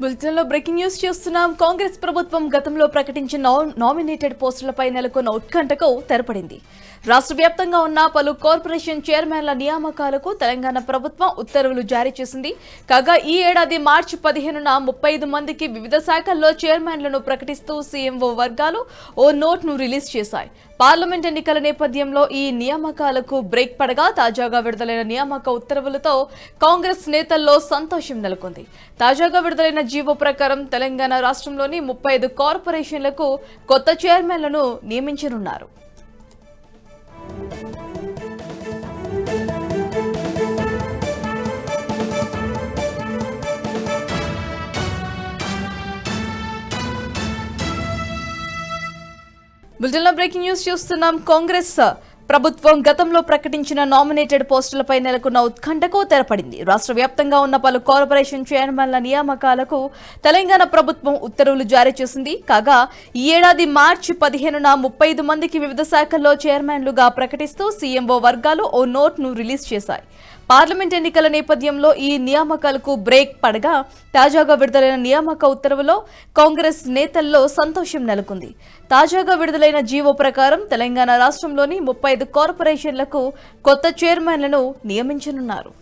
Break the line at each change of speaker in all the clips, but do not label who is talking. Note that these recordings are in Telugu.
బులెటిన్లో బ్రేకింగ్ న్యూస్ చూస్తున్నాం. కాంగ్రెస్ ప్రభుత్వం గతంలో ప్రకటించిన నామినేటెడ్ పోస్టులపై నెలకొన్న ఉత్కంఠకు తెరపడింది. రాష్ట్ర వ్యాప్తంగా ఉన్న పలు కార్పొరేషన్ చైర్మన్ల నియామకాలకు తెలంగాణ ప్రభుత్వం ఉత్తర్వులు జారీ చేసింది. కాగా ఈ ఏడాది మార్చి 15న 35 మందికి వివిధ శాఖల్లో చైర్మన్లను ప్రకటిస్తూ సీఎంఓ వర్గాలు ఓ నోట్ను రిలీజ్ చేశాయి. పార్లమెంట్ ఎన్నికల నేపథ్యంలో ఈ నియామకాలకు బ్రేక్ పడగా తాజాగా విడుదలైన నియామక ఉత్తర్వులతో కాంగ్రెస్ నేతల్లో సంతోషం నెలకొంది. తాజాగా విడుదలైన జీవో ప్రకారం తెలంగాణ రాష్ట్రంలోని 35 కార్పొరేషన్లకు కొత్త చైర్మన్లను నియమించనున్నారు. బులెటిన్లో బ్రేకింగ్ న్యూస్ చూస్తున్నాం. కాంగ్రెస్ ప్రభుత్వం గతంలో ప్రకటించిన నామినేటెడ్ పోస్టులపై నెలకొన్న ఉత్కంఠకు తెరపడింది. రాష్ట్ర వ్యాప్తంగా ఉన్న పలు కార్పొరేషన్ చైర్మన్ల నియామకాలకు తెలంగాణ ప్రభుత్వం ఉత్తర్వులు జారీ చేసింది. కాగా ఈ ఏడాది మార్చి 15న 35 మందికి వివిధ శాఖల్లో చైర్మన్లుగా ప్రకటిస్తూ సీఎంఓ వర్గాలు ఓ నోట్ను రిలీజ్ చేశాయి. పార్లమెంట్ ఎన్నికల నేపథ్యంలో ఈ నియామకాలకు బ్రేక్ పడగా తాజాగా విడుదలైన నియామక ఉత్తర్వులో కాంగ్రెస్ నేతల్లో సంతోషం నెలకొంది. తాజాగా విడుదలైన జీవో ప్రకారం తెలంగాణ రాష్ట్రంలోని 35 కార్పొరేషన్లకు కొత్త చైర్మన్లను నియమించనున్నారు.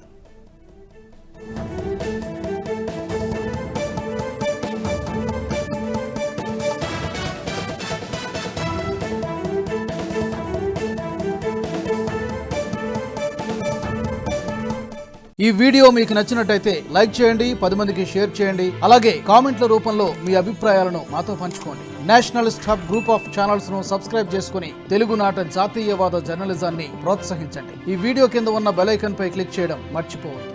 ఈ వీడియో మీకు నచ్చినట్టయితే లైక్ చేయండి, 10 మందికి షేర్ చేయండి. అలాగే కామెంట్ల రూపంలో మీ అభిప్రాయాలను మాతో పంచుకోండి. Nationalist hub group of channels ను సబ్స్క్రైబ్ చేసుకుని తెలుగునాట జాతీయవాద జర్నలిజాన్ని ప్రోత్సహించండి. ఈ వీడియో కింద ఉన్న బెల్ ఐకాన్ పై క్లిక్ చేయడం మర్చిపోవద్దు.